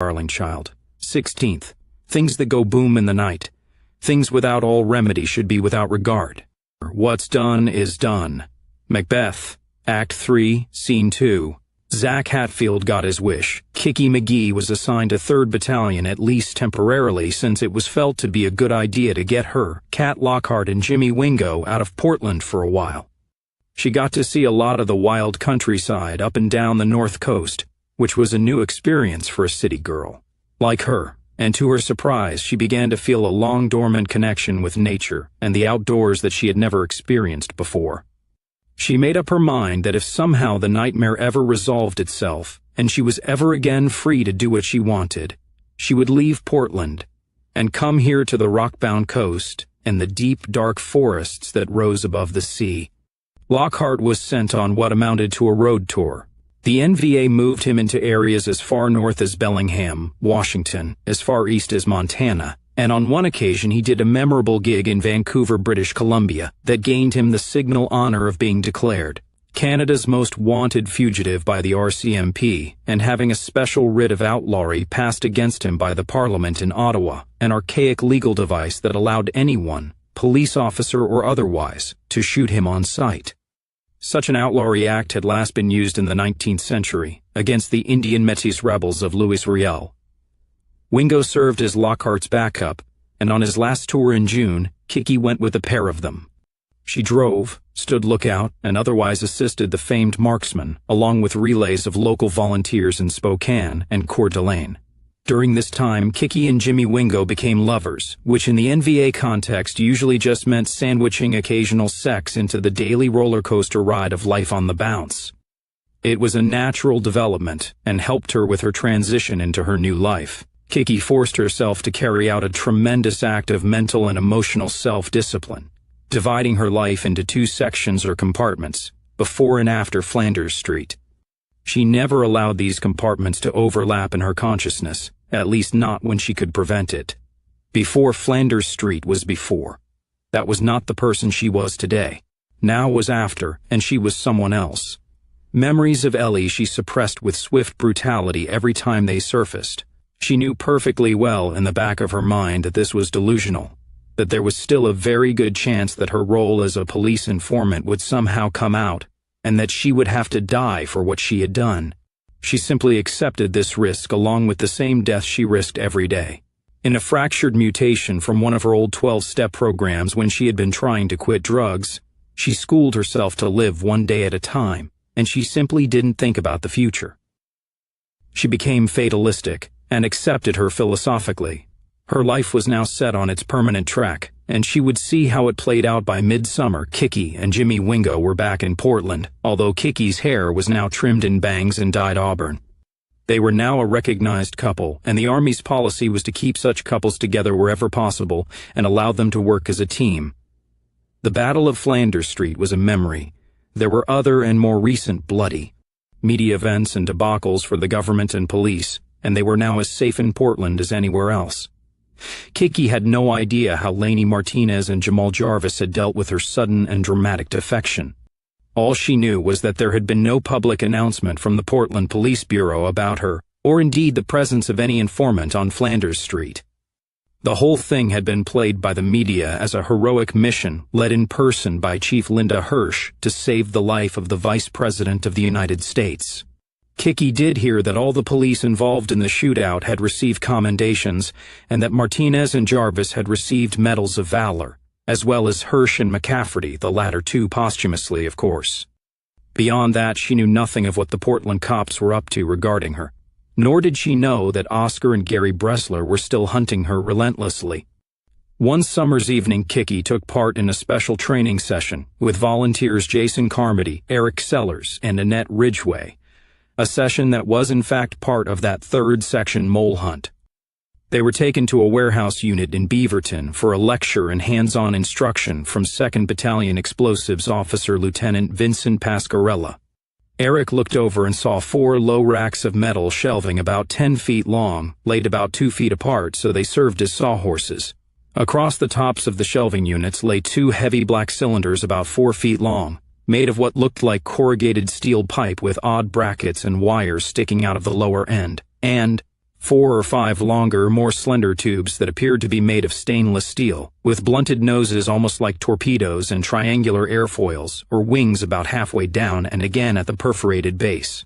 darling child. 16th. Things that go boom in the night. Things without all remedy should be without regard. What's done is done. Macbeth, Act 3, Scene 2. Zach Hatfield got his wish. Kicky McGee was assigned to 3rd Battalion at least temporarily, since it was felt to be a good idea to get her, Cat Lockhart and Jimmy Wingo out of Portland for a while. She got to see a lot of the wild countryside up and down the North Coast, which was a new experience for a city girl. Like her, and to her surprise, she began to feel a long-dormant connection with nature and the outdoors that she had never experienced before. She made up her mind that if somehow the nightmare ever resolved itself, and she was ever again free to do what she wanted, she would leave Portland and come here to the rock-bound coast and the deep, dark forests that rose above the sea. Lockhart was sent on what amounted to a road tour. The NVA moved him into areas as far north as Bellingham, Washington, as far east as Montana, and on one occasion he did a memorable gig in Vancouver, British Columbia, that gained him the signal honor of being declared Canada's most wanted fugitive by the RCMP, and having a special writ of outlawry passed against him by the Parliament in Ottawa, an archaic legal device that allowed anyone, police officer or otherwise, to shoot him on sight. Such an outlawry act had last been used in the 19th century against the Indian Métis rebels of Louis Riel. Wingo served as Lockhart's backup, and on his last tour in June, Kicky went with a pair of them. She drove, stood lookout, and otherwise assisted the famed marksman, along with relays of local volunteers in Spokane and Coeur d'Alene. During this time, Kicky and Jimmy Wingo became lovers, which in the NVA context usually just meant sandwiching occasional sex into the daily roller coaster ride of life on the bounce. It was a natural development and helped her with her transition into her new life. Kicky forced herself to carry out a tremendous act of mental and emotional self-discipline, dividing her life into 2 sections or compartments, before and after Flanders Street. She never allowed these compartments to overlap in her consciousness, at least not when she could prevent it. Before Flanders Street was before. That was not the person she was today. Now was after, and she was someone else. Memories of Ellie she suppressed with swift brutality every time they surfaced. She knew perfectly well in the back of her mind that this was delusional, that there was still a very good chance that her role as a police informant would somehow come out, and that she would have to die for what she had done. She simply accepted this risk along with the same death she risked every day. In a fractured mutation from one of her old 12-step programs when she had been trying to quit drugs, she schooled herself to live one day at a time, and she simply didn't think about the future. She became fatalistic and accepted her philosophically. Her life was now set on its permanent track, and she would see how it played out by midsummer. Kicky and Jimmy Wingo were back in Portland, although Kicky's hair was now trimmed in bangs and dyed auburn. They were now a recognized couple, and the Army's policy was to keep such couples together wherever possible and allow them to work as a team. The Battle of Flanders Street was a memory. There were other and more recent bloody media events and debacles for the government and police, and they were now as safe in Portland as anywhere else. Kicky had no idea how Lainey Martinez and Jamal Jarvis had dealt with her sudden and dramatic defection. All she knew was that there had been no public announcement from the Portland Police Bureau about her, or indeed the presence of any informant on Flanders Street. The whole thing had been played by the media as a heroic mission led in person by Chief Linda Hirsch to save the life of the Vice President of the United States. Kicky did hear that all the police involved in the shootout had received commendations, and that Martinez and Jarvis had received medals of valor, as well as Hirsch and McCafferty, the latter 2 posthumously, of course. Beyond that, she knew nothing of what the Portland cops were up to regarding her, nor did she know that Oscar and Gary Bressler were still hunting her relentlessly. One summer's evening, Kicky took part in a special training session with volunteers Jason Carmody, Eric Sellers, and Annette Ridgway, a session that was in fact part of that 3rd section mole hunt. They were taken to a warehouse unit in Beaverton for a lecture and hands-on instruction from 2nd Battalion Explosives Officer Lieutenant Vincent Pascarella. Eric looked over and saw 4 low racks of metal shelving about 10 feet long, laid about 2 feet apart so they served as sawhorses. Across the tops of the shelving units lay 2 heavy black cylinders about 4 feet long, made of what looked like corrugated steel pipe with odd brackets and wires sticking out of the lower end, and 4 or 5 longer, more slender tubes that appeared to be made of stainless steel, with blunted noses almost like torpedoes and triangular airfoils, or wings about halfway down and again at the perforated base.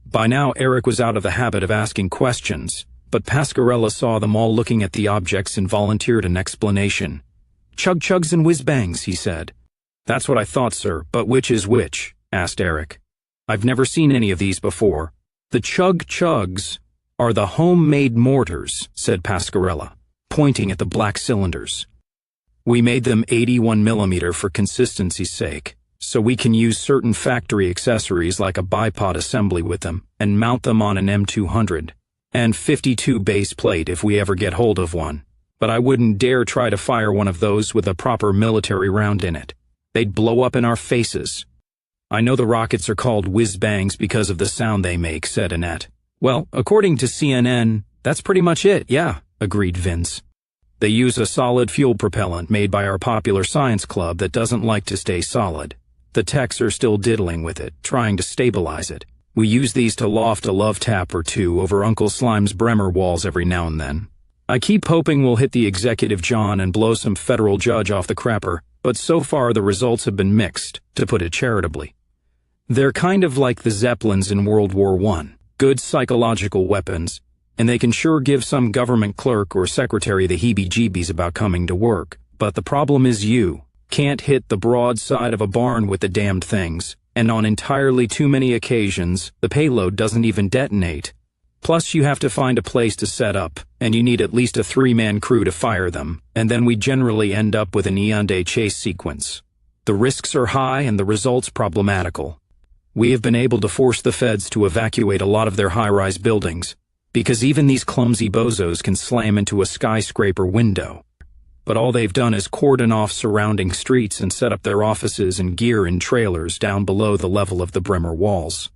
By now Eric was out of the habit of asking questions, but Pascarella saw them all looking at the objects and volunteered an explanation. "Chug-chugs and whiz-bangs," he said. "That's what I thought, sir, but which is which?" asked Eric. "I've never seen any of these before." "The chug-chugs are the homemade mortars," said Pascarella, pointing at the black cylinders. "We made them 81mm for consistency's sake, so we can use certain factory accessories like a bipod assembly with them and mount them on an M200 and 52 base plate if we ever get hold of one. But I wouldn't dare try to fire one of those with a proper military round in it. They'd blow up in our faces." "I know the rockets are called whiz-bangs because of the sound they make," said Annette. "Well, according to CNN, that's pretty much it, yeah," agreed Vince. "They use a solid fuel propellant made by our popular science club that doesn't like to stay solid. The techs are still diddling with it, trying to stabilize it. We use these to loft a love tap or two over Uncle Slime's Bremer walls every now and then. I keep hoping we'll hit the executive John and blow some federal judge off the crapper, but so far the results have been mixed, to put it charitably. They're kind of like the Zeppelins in World War I. Good psychological weapons, and they can sure give some government clerk or secretary the heebie-jeebies about coming to work. But the problem is you can't hit the broad side of a barn with the damned things, and on entirely too many occasions, the payload doesn't even detonate. Plus you have to find a place to set up, and you need at least a 3-man crew to fire them, and then we generally end up with an eon-day chase sequence. The risks are high and the results problematical. We have been able to force the feds to evacuate a lot of their high-rise buildings, because even these clumsy bozos can slam into a skyscraper window. But all they've done is cordon off surrounding streets and set up their offices and gear in trailers down below the level of the Bremer walls.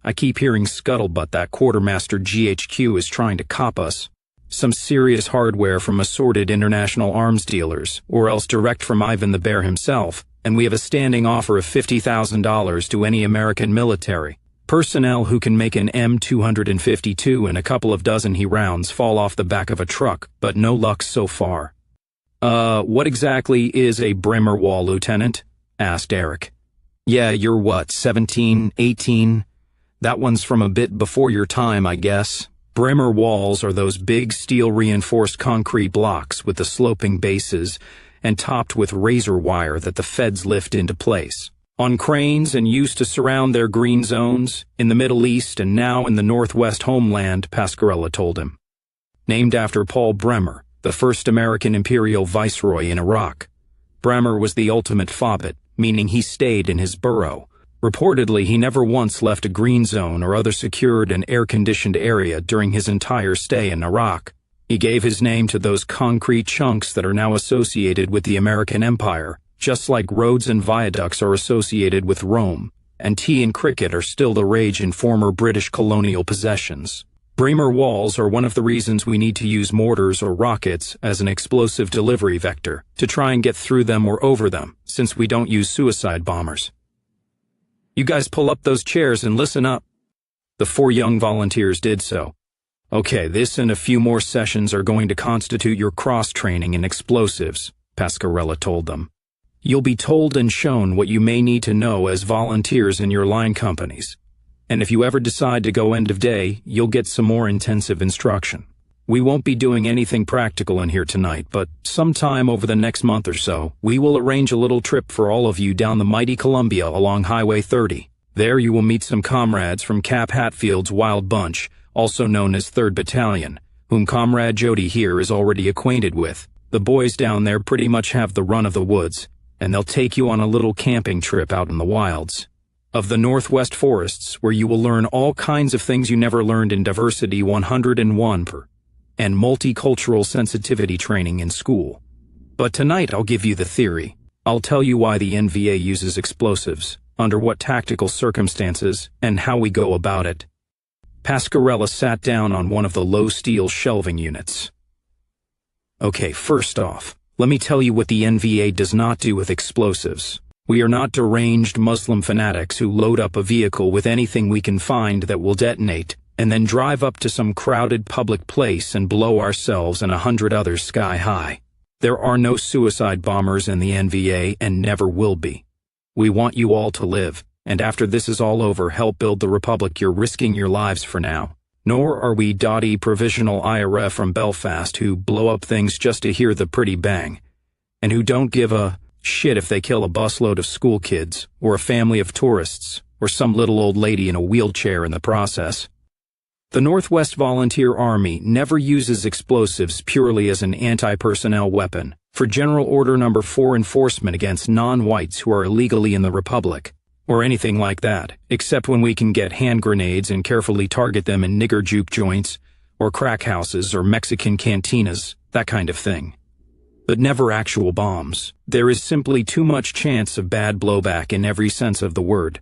I keep hearing scuttlebutt that Quartermaster GHQ is trying to cop us. Some serious hardware from assorted international arms dealers, or else direct from Ivan the Bear himself, and we have a standing offer of $50,000 to any American military personnel who can make an M252 and a couple of dozen he rounds fall off the back of a truck, but no luck so far. What exactly is a Bremer wall, Lieutenant?" asked Eric. "Yeah, you're what, 17, 18? That one's from a bit before your time, I guess. Bremer walls are those big steel-reinforced concrete blocks with the sloping bases and topped with razor wire that the feds lift into place on cranes and used to surround their green zones in the Middle East and now in the Northwest homeland," Pascarella told him. "Named after Paul Bremer, the first American imperial viceroy in Iraq. Bremer was the ultimate fobbit, meaning he stayed in his burrow. Reportedly, he never once left a green zone or other secured and air-conditioned area during his entire stay in Iraq. He gave his name to those concrete chunks that are now associated with the American Empire, just like roads and viaducts are associated with Rome, and tea and cricket are still the rage in former British colonial possessions. Bremer walls are one of the reasons we need to use mortars or rockets as an explosive delivery vector to try and get through them or over them, since we don't use suicide bombers. You guys pull up those chairs and listen up." The 4 young volunteers did so. "Okay, this and a few more sessions are going to constitute your cross-training in explosives," Pascarella told them. "You'll be told and shown what you may need to know as volunteers in your line companies. And if you ever decide to go end of day, you'll get some more intensive instruction. We won't be doing anything practical in here tonight, but sometime over the next month or so, we will arrange a little trip for all of you down the mighty Columbia along Highway 30. There you will meet some comrades from Cap Hatfield's Wild Bunch, also known as 3rd Battalion, whom Comrade Jody here is already acquainted with. The boys down there pretty much have the run of the woods, and they'll take you on a little camping trip out in the wilds of the Northwest forests, where you will learn all kinds of things you never learned in Diversity 101 and multicultural sensitivity training in school. But tonight I'll give you the theory. I'll tell you why the NVA uses explosives, under what tactical circumstances, and how we go about it." Pascarella sat down on one of the low steel shelving units. "Okay, first off, let me tell you what the NVA does not do with explosives. We are not deranged Muslim fanatics who load up a vehicle with anything we can find that will detonate and then drive up to some crowded public place and blow ourselves and 100 others sky high. There are no suicide bombers in the NVA and never will be. We want you all to live, and after this is all over, help build the republic you're risking your lives for now. Nor are we dotty provisional IRA from Belfast who blow up things just to hear the pretty bang, and who don't give a shit if they kill a busload of school kids, or a family of tourists, or some little old lady in a wheelchair in the process. The Northwest Volunteer Army never uses explosives purely as an anti-personnel weapon for General Order No. 4 enforcement against non-whites who are illegally in the Republic, or anything like that, except when we can get hand grenades and carefully target them in nigger juke joints, or crack houses, or Mexican cantinas, that kind of thing. But never actual bombs. There is simply too much chance of bad blowback in every sense of the word.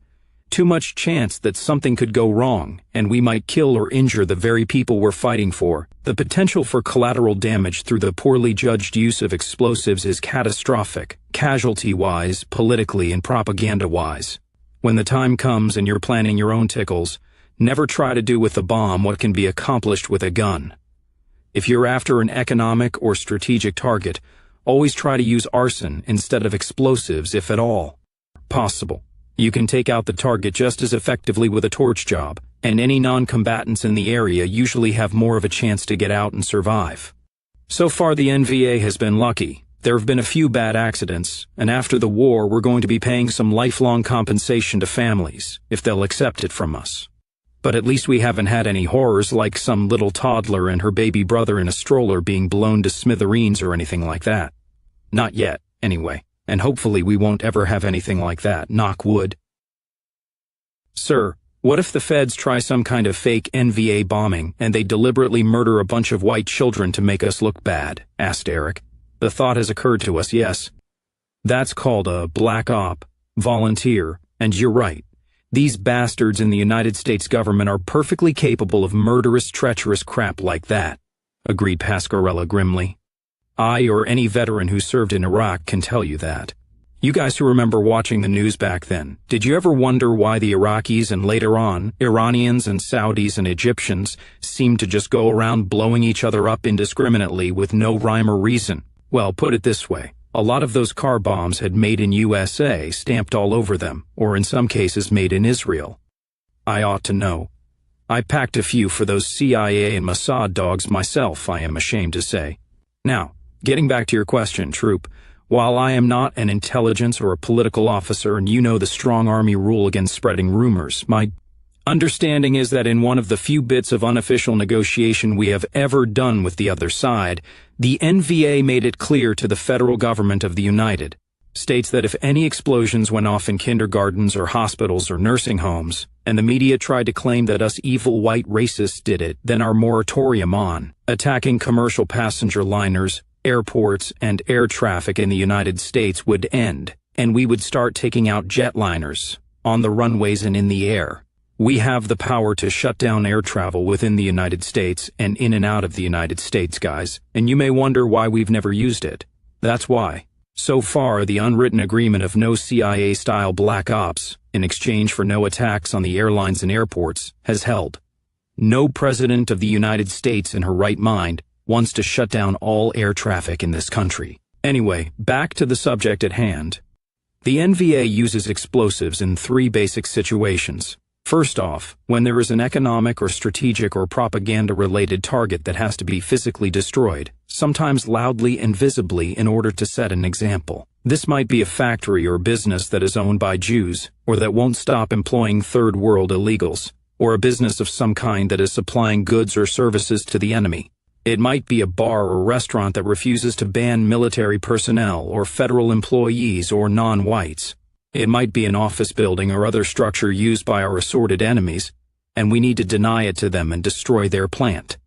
Too much chance that something could go wrong, and we might kill or injure the very people we're fighting for. The potential for collateral damage through the poorly judged use of explosives is catastrophic, casualty-wise, politically, and propaganda-wise. When the time comes and you're planning your own tickles, never try to do with a bomb what can be accomplished with a gun. If you're after an economic or strategic target, always try to use arson instead of explosives if at all possible. You can take out the target just as effectively with a torch job, and any non-combatants in the area usually have more of a chance to get out and survive. So far the NVA has been lucky. There have been a few bad accidents, and after the war we're going to be paying some lifelong compensation to families, if they'll accept it from us. But at least we haven't had any horrors like some little toddler and her baby brother in a stroller being blown to smithereens or anything like that. Not yet, anyway, and hopefully we won't ever have anything like that, knock wood. Sir, what if the feds try some kind of fake NVA bombing and they deliberately murder a bunch of white children to make us look bad? Asked Eric. The thought has occurred to us, yes. That's called a black op, volunteer, and you're right. These bastards in the United States government are perfectly capable of murderous, treacherous crap like that, agreed Pascarella grimly. I or any veteran who served in Iraq can tell you that. You guys who remember watching the news back then, did you ever wonder why the Iraqis and later on, Iranians and Saudis and Egyptians seemed to just go around blowing each other up indiscriminately with no rhyme or reason? Well, put it this way. A lot of those car bombs had "Made in USA" stamped all over them, or in some cases made in Israel. I ought to know. I packed a few for those CIA and Mossad dogs myself, I am ashamed to say. Now, getting back to your question, Troop, while I am not an intelligence or a political officer and you know the strong army rule against spreading rumors, my understanding is that in one of the few bits of unofficial negotiation we have ever done with the other side, the NVA made it clear to the federal government of the United States that if any explosions went off in kindergartens or hospitals or nursing homes, and the media tried to claim that us evil white racists did it, then our moratorium on attacking commercial passenger liners, airports, and air traffic in the United States would end, and we would start taking out jetliners on the runways and in the air. We have the power to shut down air travel within the United States and in and out of the United States, guys, and you may wonder why we've never used it. That's why. So far, the unwritten agreement of no CIA-style black ops, in exchange for no attacks on the airlines and airports, has held. No president of the United States in her right mind wants to shut down all air traffic in this country. Anyway, back to the subject at hand. The NVA uses explosives in 3 basic situations. First off, when there is an economic or strategic or propaganda-related target that has to be physically destroyed, sometimes loudly and visibly in order to set an example. This might be a factory or business that is owned by Jews, or that won't stop employing third-world illegals, or a business of some kind that is supplying goods or services to the enemy. It might be a bar or restaurant that refuses to ban military personnel or federal employees or non-whites. It might be an office building or other structure used by our assorted enemies, and we need to deny it to them and destroy their plant.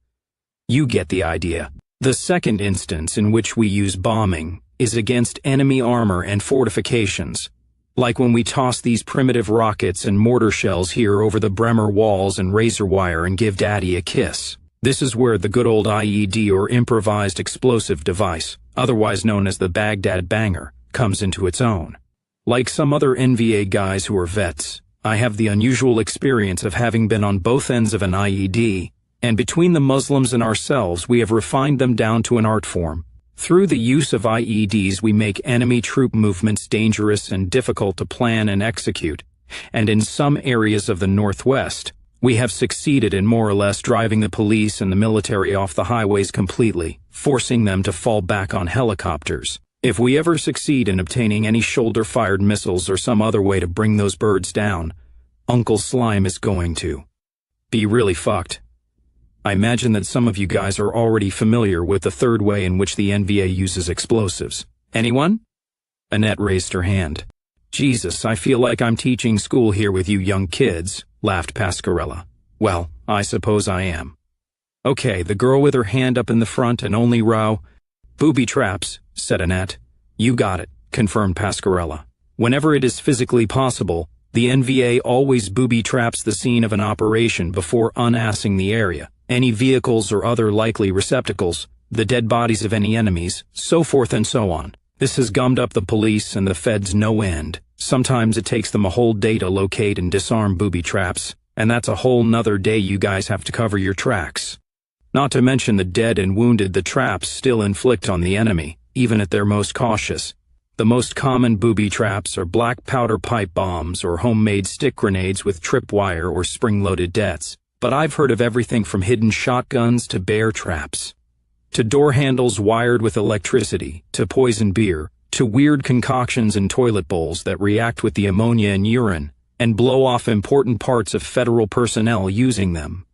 You get the idea. The second instance in which we use bombing is against enemy armor and fortifications, like when we toss these primitive rockets and mortar shells here over the Bremer walls and razor wire and give Daddy a kiss. This is where the good old IED or improvised explosive device, otherwise known as the Baghdad Banger, comes into its own. Like some other NVA guys who are vets, I have the unusual experience of having been on both ends of an IED, and between the Muslims and ourselves we have refined them down to an art form. Through the use of IEDs we make enemy troop movements dangerous and difficult to plan and execute, and in some areas of the Northwest, we have succeeded in more or less driving the police and the military off the highways completely, forcing them to fall back on helicopters. If we ever succeed in obtaining any shoulder-fired missiles or some other way to bring those birds down, Uncle Slime is going to be really fucked. I imagine that some of you guys are already familiar with the third way in which the NVA uses explosives. Anyone? Annette raised her hand. Jesus, I feel like I'm teaching school here with you young kids, laughed Pascarella. Well, I suppose I am. Okay, the girl with her hand up in the front and only row. Booby traps, said Annette. You got it, confirmed Pascarella. Whenever it is physically possible, the NVA always booby traps the scene of an operation before unassing the area. Any vehicles or other likely receptacles, the dead bodies of any enemies, so forth and so on. This has gummed up the police and the feds no end. Sometimes it takes them a whole day to locate and disarm booby traps, and that's a whole nother day you guys have to cover your tracks. Not to mention the dead and wounded the traps still inflict on the enemy, even at their most cautious. The most common booby traps are black powder pipe bombs or homemade stick grenades with tripwire or spring-loaded deaths. But I've heard of everything from hidden shotguns to bear traps, to door handles wired with electricity, to poison beer, to weird concoctions in toilet bowls that react with the ammonia in urine and blow off important parts of federal personnel using them.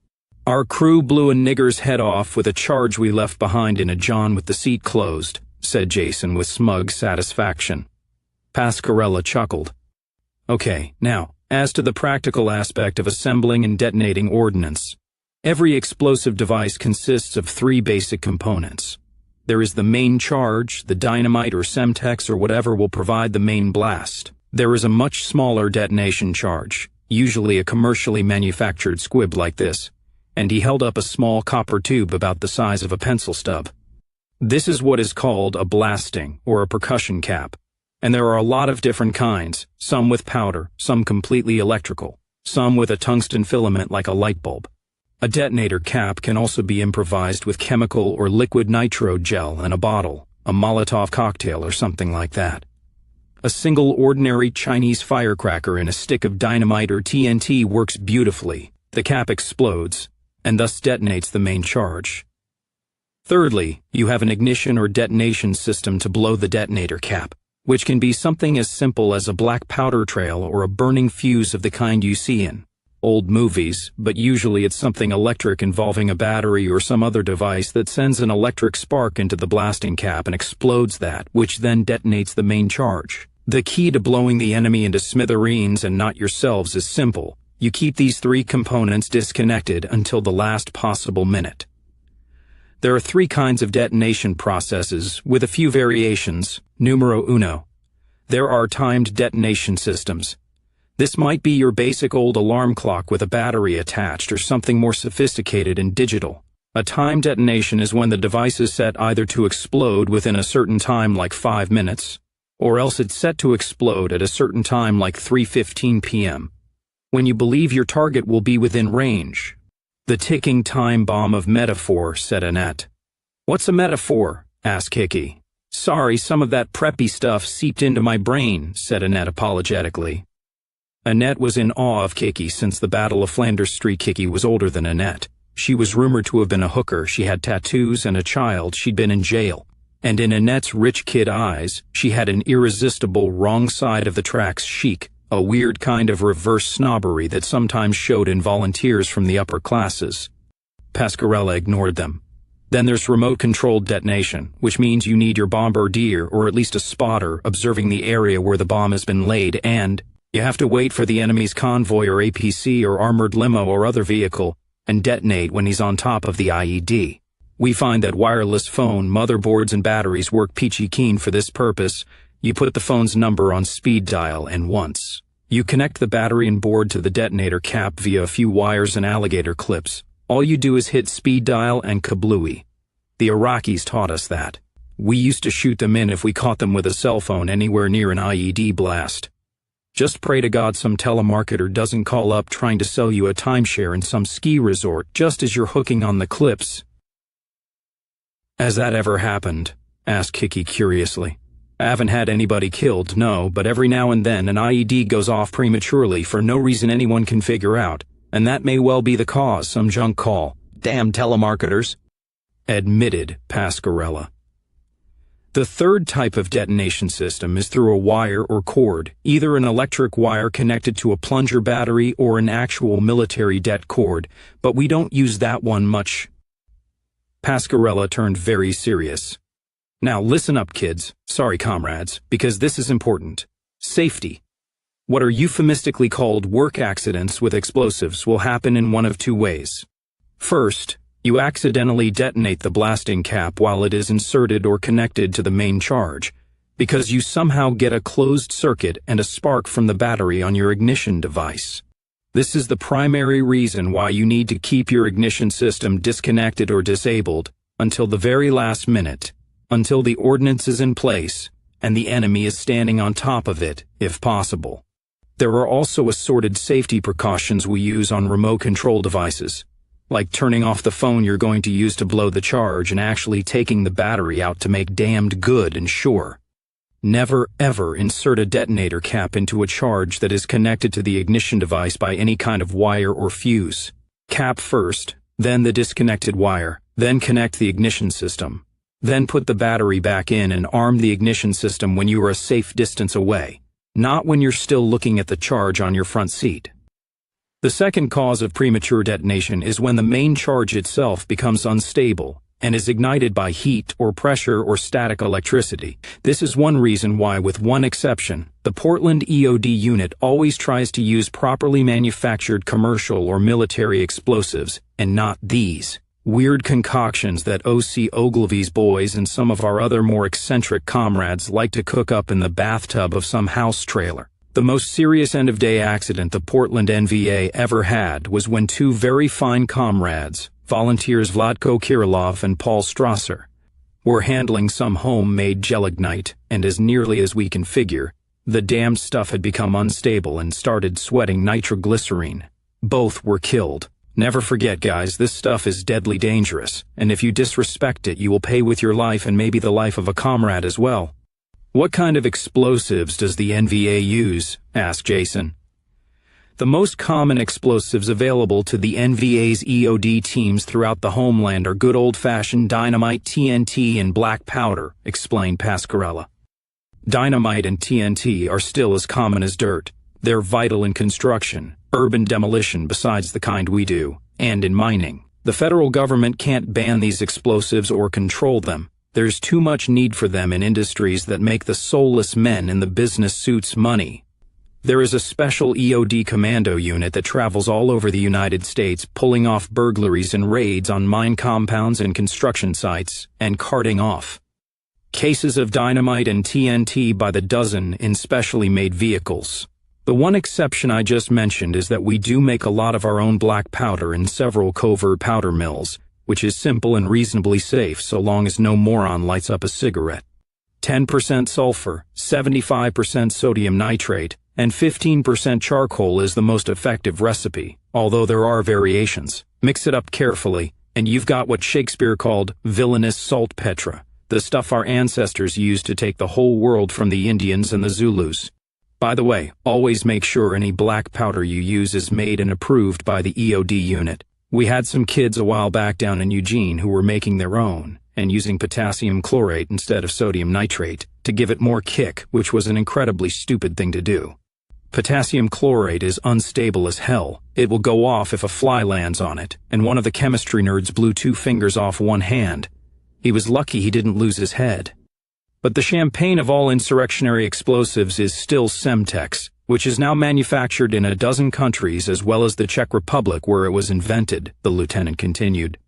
Our crew blew a nigger's head off with a charge we left behind in a John with the seat closed, said Jason with smug satisfaction. Pascarella chuckled. Okay, now, as to the practical aspect of assembling and detonating ordnance, every explosive device consists of three basic components. There is the main charge, the dynamite or Semtex or whatever will provide the main blast. There is a much smaller detonation charge, usually a commercially manufactured squib like this, and he held up a small copper tube about the size of a pencil stub. This is what is called a blasting or a percussion cap. And there are a lot of different kinds, some with powder, some completely electrical, some with a tungsten filament like a light bulb. A detonator cap can also be improvised with chemical or liquid nitro gel in a bottle, a Molotov cocktail or something like that. A single ordinary Chinese firecracker in a stick of dynamite or TNT works beautifully. The cap explodes, and thus detonates the main charge. Thirdly, you have an ignition or detonation system to blow the detonator cap, which can be something as simple as a black powder trail or a burning fuse of the kind you see in old movies, but usually it's something electric involving a battery or some other device that sends an electric spark into the blasting cap and explodes that, which then detonates the main charge. The key to blowing the enemy into smithereens and not yourselves is simple. You keep these three components disconnected until the last possible minute. There are three kinds of detonation processes, with a few variations. Numero uno. There are timed detonation systems. This might be your basic old alarm clock with a battery attached or something more sophisticated and digital. A timed detonation is when the device is set either to explode within a certain time like 5 minutes, or else it's set to explode at a certain time like 3:15 p.m., when you believe your target will be within range. The ticking time bomb of metaphor, said Annette. What's a metaphor? asked Kicky. Sorry, some of that preppy stuff seeped into my brain, said Annette apologetically. Annette was in awe of Kicky since the Battle of Flanders Street. Kicky was older than Annette. She was rumored to have been a hooker, she had tattoos and a child, she'd been in jail. And in Annette's rich kid eyes, she had an irresistible wrong side of the tracks chic, a weird kind of reverse snobbery that sometimes showed in volunteers from the upper classes. Pascarella ignored them. Then there's remote-controlled detonation, which means you need your bombardier or at least a spotter observing the area where the bomb has been laid, and you have to wait for the enemy's convoy or APC or armored limo or other vehicle and detonate when he's on top of the IED. We find that wireless phone, motherboards, and batteries work peachy keen for this purpose. You put the phone's number on speed dial, and once you connect the battery and board to the detonator cap via a few wires and alligator clips, all you do is hit speed dial and kablooey. The Iraqis taught us that. We used to shoot them in if we caught them with a cell phone anywhere near an IED blast. Just pray to God some telemarketer doesn't call up trying to sell you a timeshare in some ski resort just as you're hooking on the clips. Has that ever happened? Asked Kicky curiously. I haven't had anybody killed, no, but every now and then an IED goes off prematurely for no reason anyone can figure out, and that may well be the cause, some junk call. Damn telemarketers, admitted Pascarella. The third type of detonation system is through a wire or cord, either an electric wire connected to a plunger battery or an actual military det cord, but we don't use that one much. Pascarella turned very serious. Now listen up, kids. Sorry, comrades, because this is important. Safety. What are euphemistically called work accidents with explosives will happen in one of two ways. First, you accidentally detonate the blasting cap while it is inserted or connected to the main charge, because you somehow get a closed circuit and a spark from the battery on your ignition device. This is the primary reason why you need to keep your ignition system disconnected or disabled until the very last minute, until the ordnance is in place and the enemy is standing on top of it, if possible. There are also assorted safety precautions we use on remote control devices, like turning off the phone you're going to use to blow the charge and actually taking the battery out to make damned good and sure. Never ever insert a detonator cap into a charge that is connected to the ignition device by any kind of wire or fuse. Cap first, then the disconnected wire, then connect the ignition system. Then put the battery back in and arm the ignition system when you are a safe distance away, not when you're still looking at the charge on your front seat. The second cause of premature detonation is when the main charge itself becomes unstable and is ignited by heat or pressure or static electricity. This is one reason why, with one exception, the Portland EOD unit always tries to use properly manufactured commercial or military explosives and not these weird concoctions that O.C. Ogilvy's boys and some of our other more eccentric comrades like to cook up in the bathtub of some house trailer. The most serious end-of-day accident the Portland NVA ever had was when two very fine comrades, volunteers Vladko Kirilov and Paul Strasser, were handling some homemade gelignite, and as nearly as we can figure, the damned stuff had become unstable and started sweating nitroglycerine. Both were killed. Never forget, guys, this stuff is deadly dangerous, and if you disrespect it, you will pay with your life and maybe the life of a comrade as well. What kind of explosives does the NVA use? Asked Jason. The most common explosives available to the NVA's EOD teams throughout the homeland are good old-fashioned dynamite, TNT, and black powder, explained Pascarella. Dynamite and TNT are still as common as dirt. They're vital in construction, urban demolition besides the kind we do, and in mining. The federal government can't ban these explosives or control them. There's too much need for them in industries that make the soulless men in the business suits money. There is a special EOD commando unit that travels all over the United States pulling off burglaries and raids on mine compounds and construction sites and carting off cases of dynamite and TNT by the dozen in specially made vehicles. The one exception I just mentioned is that we do make a lot of our own black powder in several covert powder mills, which is simple and reasonably safe so long as no moron lights up a cigarette. 10% sulfur, 75% sodium nitrate, and 15% charcoal is the most effective recipe, although there are variations. Mix it up carefully, and you've got what Shakespeare called villainous saltpetre, the stuff our ancestors used to take the whole world from the Indians and the Zulus. By the way, always make sure any black powder you use is made and approved by the EOD unit. We had some kids a while back down in Eugene who were making their own and using potassium chlorate instead of sodium nitrate to give it more kick, which was an incredibly stupid thing to do. Potassium chlorate is unstable as hell. It will go off if a fly lands on it, and one of the chemistry nerds blew 2 fingers off one hand. He was lucky he didn't lose his head. But the champagne of all insurrectionary explosives is still Semtex, which is now manufactured in a dozen countries as well as the Czech Republic where it was invented, the lieutenant continued.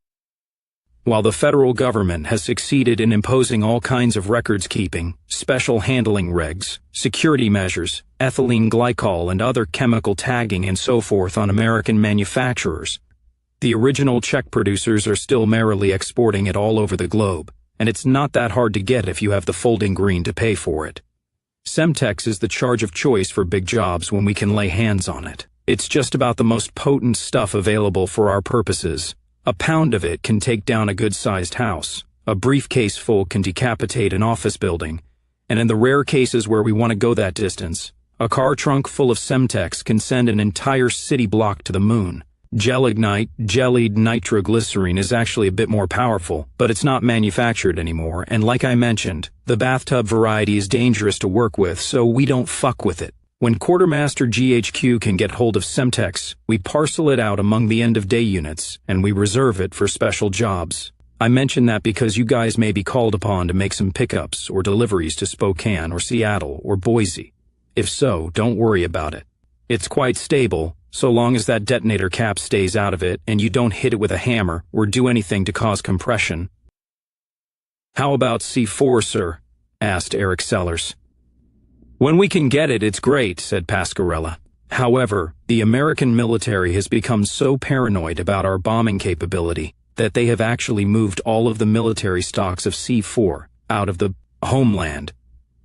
While the federal government has succeeded in imposing all kinds of records-keeping, special handling regs, security measures, ethylene glycol and other chemical tagging and so forth on American manufacturers, the original Czech producers are still merrily exporting it all over the globe, and it's not that hard to get if you have the folding green to pay for it. Semtex is the charge of choice for big jobs when we can lay hands on it. It's just about the most potent stuff available for our purposes. A pound of it can take down a good-sized house. A briefcase full can decapitate an office building. And in the rare cases where we want to go that distance, a car trunk full of Semtex can send an entire city block to the moon. Gelignite, jellied nitroglycerine, is actually a bit more powerful, but it's not manufactured anymore, and like I mentioned, the bathtub variety is dangerous to work with, so we don't fuck with it. When Quartermaster GHQ can get hold of Semtex, we parcel it out among the end-of-day units, and we reserve it for special jobs. I mention that because you guys may be called upon to make some pickups or deliveries to Spokane or Seattle or Boise. If so, don't worry about it. It's quite stable, so long as that detonator cap stays out of it and you don't hit it with a hammer or do anything to cause compression. How about C4, sir? Asked Eric Sellers. When we can get it, it's great, said Pascarella. However, the American military has become so paranoid about our bombing capability that they have actually moved all of the military stocks of C4 out of the homeland.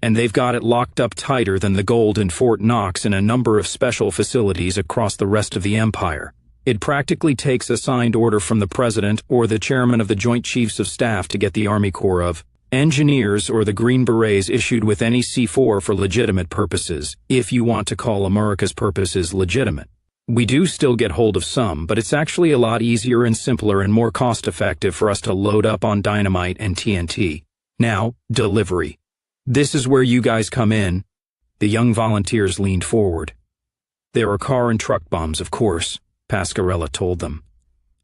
And they've got it locked up tighter than the gold in Fort Knox in a number of special facilities across the rest of the empire. It practically takes a signed order from the president or the chairman of the Joint Chiefs of Staff to get the Army Corps of Engineers or the Green Berets issued with any C4 for legitimate purposes, if you want to call America's purposes legitimate. We do still get hold of some, but it's actually a lot easier and simpler and more cost-effective for us to load up on dynamite and TNT. Now, delivery. This is where you guys come in. The young volunteers leaned forward. There are car and truck bombs, of course, Pascarella told them.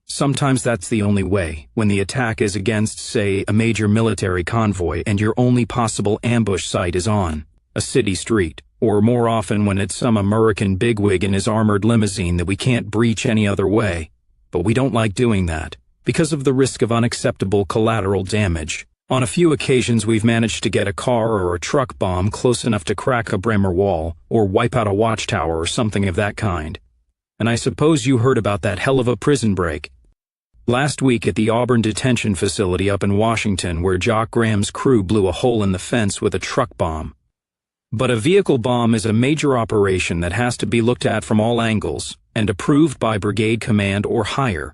Sometimes that's the only way, when the attack is against, say, a major military convoy and your only possible ambush site is on a city street, or more often when it's some American bigwig in his armored limousine that we can't breach any other way. But we don't like doing that, because of the risk of unacceptable collateral damage. On a few occasions we've managed to get a car or a truck bomb close enough to crack a Bremer wall, or wipe out a watchtower or something of that kind. And I suppose you heard about that hell of a prison break last week at the Auburn detention facility up in Washington, where Jock Graham's crew blew a hole in the fence with a truck bomb. But a vehicle bomb is a major operation that has to be looked at from all angles, and approved by brigade command or higher.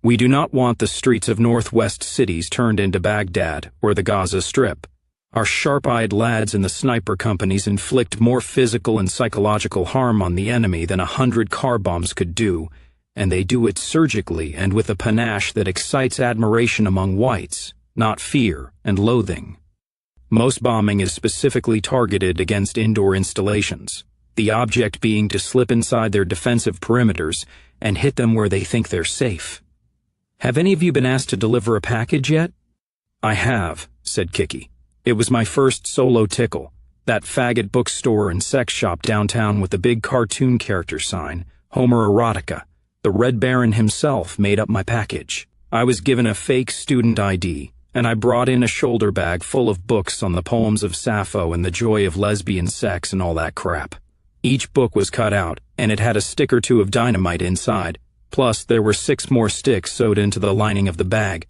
We do not want the streets of northwest cities turned into Baghdad or the Gaza Strip. Our sharp-eyed lads in the sniper companies inflict more physical and psychological harm on the enemy than 100 car bombs could do, and they do it surgically and with a panache that excites admiration among whites, not fear and loathing. Most bombing is specifically targeted against indoor installations, the object being to slip inside their defensive perimeters and hit them where they think they're safe. Have any of you been asked to deliver a package yet? I have, said Kicky. It was my first solo tickle, that faggot bookstore and sex shop downtown with the big cartoon character sign, Homer Erotica. The Red Baron himself made up my package. I was given a fake student ID, and I brought in a shoulder bag full of books on the poems of Sappho and the joy of lesbian sex and all that crap. Each book was cut out, and it had a stick or two of dynamite inside. Plus, there were 6 more sticks sewed into the lining of the bag.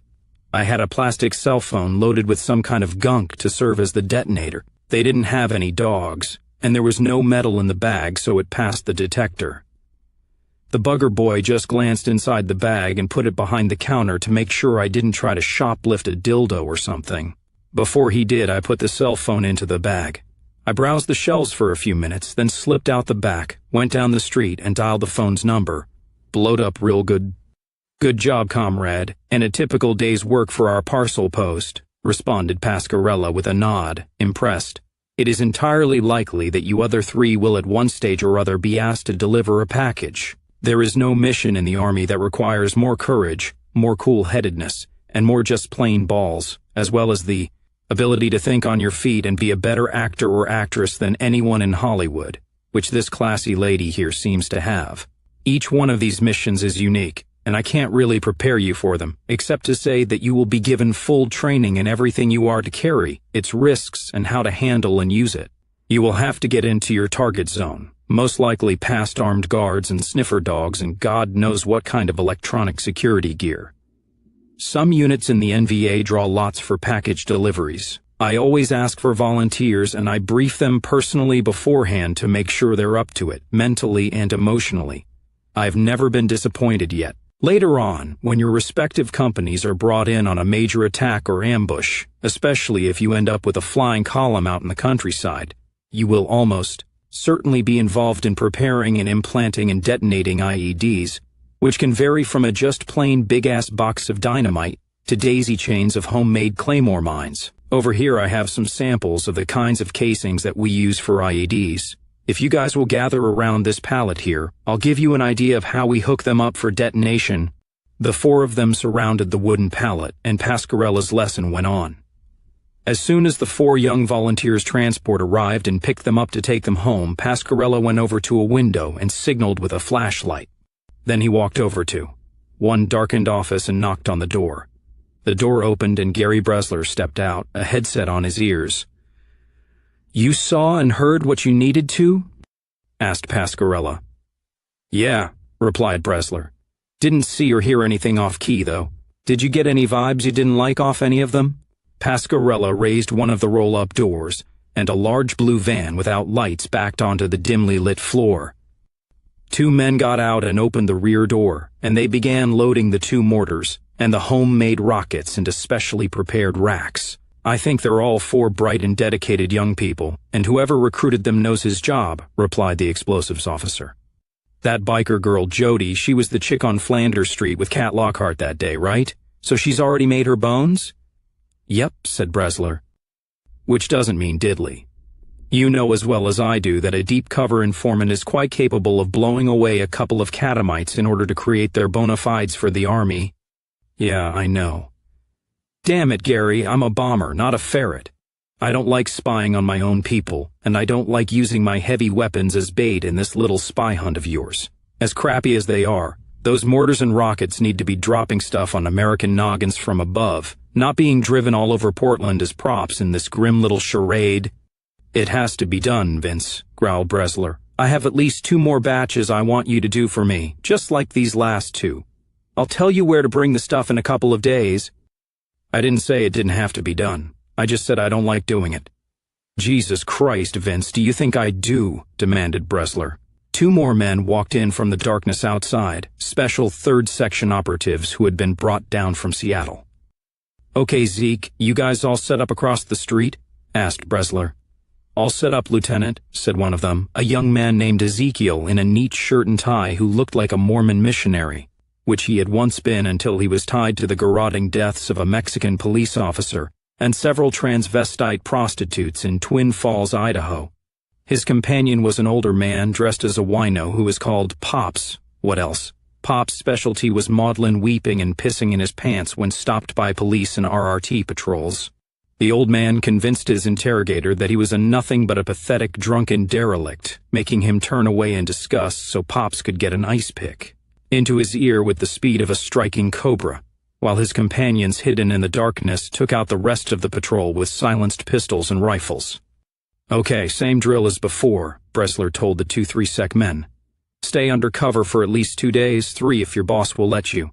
I had a plastic cell phone loaded with some kind of gunk to serve as the detonator. They didn't have any dogs, and there was no metal in the bag, so it passed the detector. The bugger boy just glanced inside the bag and put it behind the counter to make sure I didn't try to shoplift a dildo or something. Before he did, I put the cell phone into the bag. I browsed the shelves for a few minutes, then slipped out the back, went down the street, and dialed the phone's number. Blowed up real good. Good job, comrade, and a typical day's work for our parcel post, responded Pascarella with a nod, impressed. It is entirely likely that you other 3 will at one stage or other be asked to deliver a package. There is no mission in the Army that requires more courage, more cool-headedness, and more just plain balls, as well as the ability to think on your feet and be a better actor or actress than anyone in Hollywood, which this classy lady here seems to have. Each one of these missions is unique, and I can't really prepare you for them, except to say that you will be given full training in everything you are to carry, its risks, and how to handle and use it. You will have to get into your target zone, most likely past armed guards and sniffer dogs and God knows what kind of electronic security gear. Some units in the NVA draw lots for package deliveries, I always ask for volunteers and I brief them personally beforehand to make sure they're up to it, mentally and emotionally. I've never been disappointed yet. Later on, when your respective companies are brought in on a major attack or ambush, especially if you end up with a flying column out in the countryside, you will almost certainly be involved in preparing and implanting and detonating IEDs, which can vary from a just plain big-ass box of dynamite to daisy chains of homemade claymore mines. Over here I have some samples of the kinds of casings that we use for IEDs. If you guys will gather around this pallet here, I'll give you an idea of how we hook them up for detonation. The four of them surrounded the wooden pallet, and Pascarella's lesson went on. As soon as the four young volunteers' transport arrived and picked them up to take them home, Pascarella went over to a window and signaled with a flashlight. Then he walked over to one darkened office and knocked on the door. The door opened and Gary Bresler stepped out, a headset on his ears. "You saw and heard what you needed to?" asked Pascarella. "Yeah," replied Bresler. "Didn't see or hear anything off-key, though. Did you get any vibes you didn't like off any of them?" Pascarella raised one of the roll-up doors, and a large blue van without lights backed onto the dimly lit floor. Two men got out and opened the rear door, and they began loading the two mortars and the homemade rockets into specially prepared racks. "I think they're all four bright and dedicated young people, and whoever recruited them knows his job," replied the explosives officer. "That biker girl, Jody, she was the chick on Flanders Street with Cat Lockhart that day, right? So she's already made her bones?" "Yep," said Bresler. "Which doesn't mean diddly. You know as well as I do that a deep cover informant is quite capable of blowing away a couple of catamites in order to create their bona fides for the army." "Yeah, I know." "Damn it, Gary, I'm a bomber, not a ferret. I don't like spying on my own people, and I don't like using my heavy weapons as bait in this little spy hunt of yours. As crappy as they are, those mortars and rockets need to be dropping stuff on American noggins from above, not being driven all over Portland as props in this grim little charade." "It has to be done, Vince," growled Bresler. "I have at least 2 more batches I want you to do for me, just like these last 2. I'll tell you where to bring the stuff in a couple of days." "I didn't say it didn't have to be done. I just said I don't like doing it." "Jesus Christ, Vince, do you think I do?" demanded Bresler. 2 more men walked in from the darkness outside, special 3rd Section operatives who had been brought down from Seattle. "Okay, Zeke, you guys all set up across the street?" asked Bresler. "All set up, Lieutenant," said one of them, a young man named Ezekiel in a neat shirt and tie who looked like a Mormon missionary, which he had once been until he was tied to the garroting deaths of a Mexican police officer and several transvestite prostitutes in Twin Falls, Idaho. His companion was an older man dressed as a wino who was called Pops. What else? Pop's specialty was maudlin weeping and pissing in his pants when stopped by police and RRT patrols. The old man convinced his interrogator that he was a nothing but a pathetic drunken derelict, making him turn away in disgust so Pops could get an ice pick into his ear with the speed of a striking cobra, while his companions hidden in the darkness took out the rest of the patrol with silenced pistols and rifles. "Okay, same drill as before," Bresler told the 2 3-sec men. "Stay under cover for at least 2 days, 3 if your boss will let you.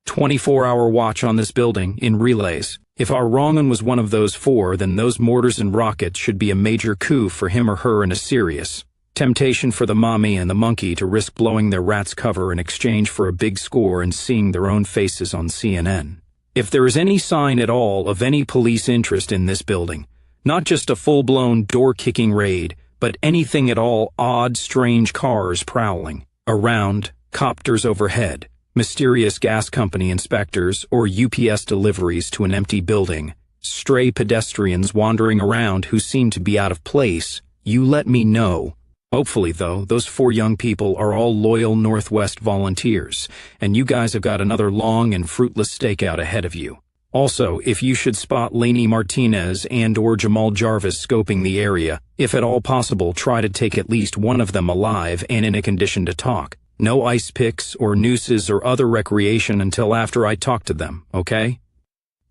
24-hour watch on this building, in relays. If our wrong'un was one of those 4, then those mortars and rockets should be a major coup for him or her and a serious temptation for the mommy and the monkey to risk blowing their rat's cover in exchange for a big score and seeing their own faces on CNN. If there is any sign at all of any police interest in this building, not just a full-blown door-kicking raid, but anything at all odd, strange cars prowling around, copters overhead, mysterious gas company inspectors, or UPS deliveries to an empty building, stray pedestrians wandering around who seem to be out of place, you let me know. Hopefully, though, those 4 young people are all loyal Northwest volunteers, and you guys have got another long and fruitless stakeout ahead of you. Also, if you should spot Lainey Martinez and or Jamal Jarvis scoping the area, if at all possible, try to take at least one of them alive and in a condition to talk. No ice picks or nooses or other recreation until after I talk to them, okay?"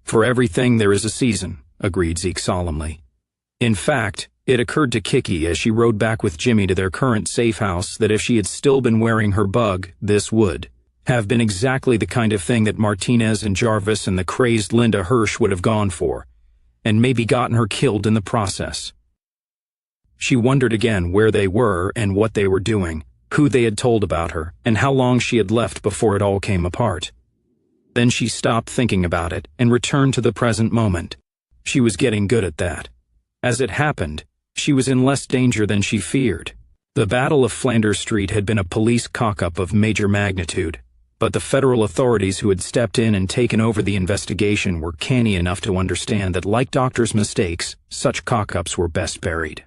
"For everything there is a season," agreed Zeke solemnly. In fact, it occurred to Kicky as she rode back with Jimmy to their current safe house that if she had still been wearing her bug, this would have been exactly the kind of thing that Martinez and Jarvis and the crazed Linda Hirsch would have gone for. and maybe gotten her killed in the process. She wondered again where they were and what they were doing, who they had told about her, and how long she had left before it all came apart. Then she stopped thinking about it and returned to the present moment. She was getting good at that. As it happened, she was in less danger than she feared. The Battle of Flanders Street had been a police cock-up of major magnitude, but the federal authorities who had stepped in and taken over the investigation were canny enough to understand that, like doctors' mistakes, such cock-ups were best buried.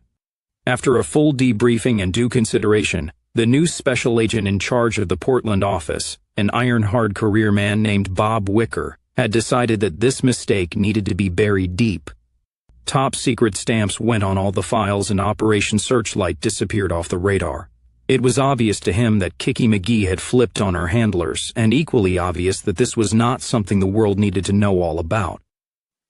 After a full debriefing and due consideration, the new special agent in charge of the Portland office, an iron-hard career man named Bob Wicker, had decided that this mistake needed to be buried deep. Top-secret stamps went on all the files and Operation Searchlight disappeared off the radar. It was obvious to him that Kicky McGee had flipped on her handlers, and equally obvious that this was not something the world needed to know all about.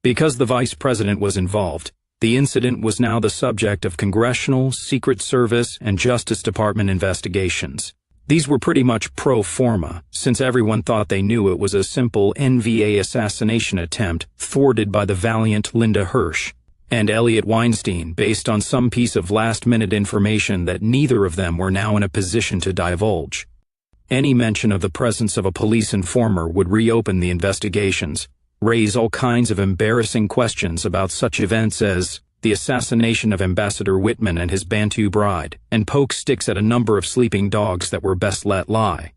Because the vice president was involved, the incident was now the subject of congressional, Secret Service, and Justice Department investigations. These were pretty much pro forma, since everyone thought they knew it was a simple NVA assassination attempt thwarted by the valiant Linda Hirsch and Elliot Weinstein based on some piece of last-minute information that neither of them were now in a position to divulge. Any mention of the presence of a police informer would reopen the investigations, raise all kinds of embarrassing questions about such events as the assassination of Ambassador Whitman and his Bantu bride, and poke sticks at a number of sleeping dogs that were best let lie.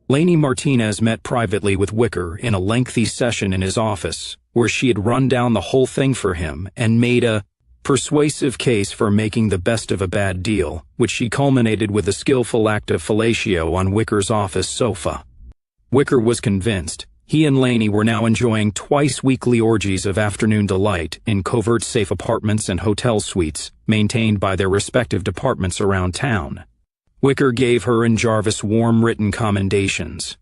Lainey Martinez met privately with Wicker in a lengthy session in his office, where she had run down the whole thing for him and made a persuasive case for making the best of a bad deal, which she culminated with a skillful act of fellatio on Wicker's office sofa. Wicker was convinced. He and Lainey were now enjoying twice-weekly orgies of afternoon delight in covert safe apartments and hotel suites maintained by their respective departments around town. Wicker gave her and Jarvis warm written commendations.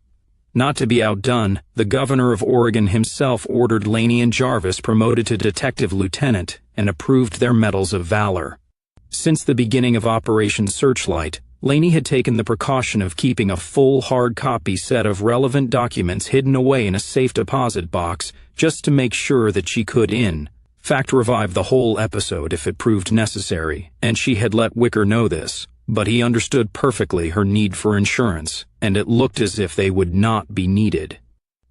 Not to be outdone, the governor of Oregon himself ordered Lainey and Jarvis promoted to detective lieutenant and approved their medals of valor. Since the beginning of Operation Searchlight, Lainey had taken the precaution of keeping a full hard copy set of relevant documents hidden away in a safe deposit box just to make sure that she could in fact revive the whole episode if it proved necessary, and she had let Wicker know this. But he understood perfectly her need for insurance, and it looked as if they would not be needed.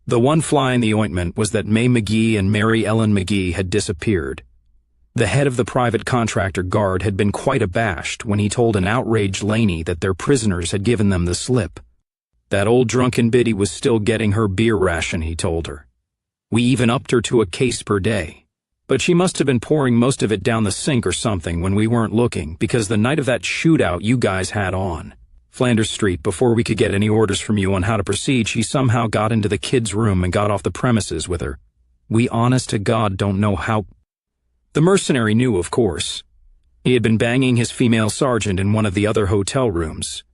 The one fly in the ointment was that May McGee and Mary Ellen McGee had disappeared. The head of the private contractor guard had been quite abashed when he told an outraged Lainey that their prisoners had given them the slip. That old drunken biddy was still getting her beer ration, he told her. We even upped her to a case per day. But she must have been pouring most of it down the sink or something when we weren't looking, because the night of that shootout you guys had on Flanders Street, before we could get any orders from you on how to proceed, she somehow got into the kid's room and got off the premises with her. We honest to God don't know how. The mercenary knew, of course. He had been banging his female sergeant in one of the other hotel rooms,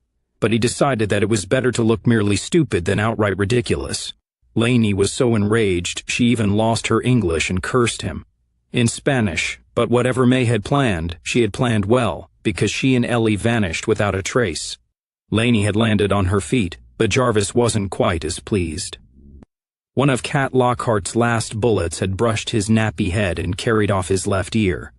but he decided that it was better to look merely stupid than outright ridiculous. Lainey was so enraged she even lost her English and cursed him in Spanish, but whatever May had planned, she had planned well, because she and Ellie vanished without a trace. Lainey had landed on her feet, but Jarvis wasn't quite as pleased. One of Cat Lockhart's last bullets had brushed his nappy head and carried off his left ear.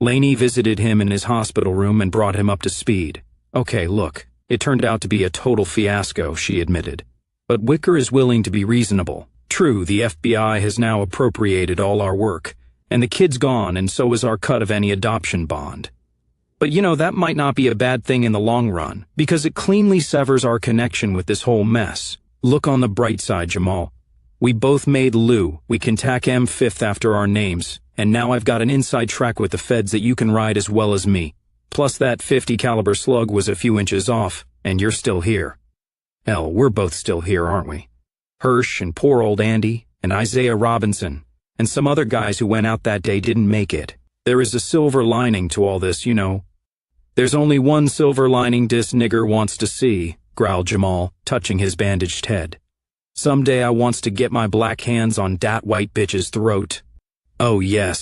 Lainey visited him in his hospital room and brought him up to speed. Okay, look, it turned out to be a total fiasco, she admitted. But Wicker is willing to be reasonable. True, the FBI has now appropriated all our work, and the kid's gone, and so is our cut of any adoption bond. But that might not be a bad thing in the long run, because it cleanly severs our connection with this whole mess. Look on the bright side, Jamal. We both made Lou. We can tack M fifth after our names, and now I've got an inside track with the feds that you can ride as well as me. Plus that .50 caliber slug was a few inches off, and you're still here. Hell, we're both still here, aren't we? Hirsch and poor old Andy and Isaiah Robinson and some other guys who went out that day didn't make it. There is a silver lining to all this, There's only one silver lining dis nigger wants to see, growled Jamal, touching his bandaged head. Someday I wants to get my black hands on dat white bitch's throat. Oh yes,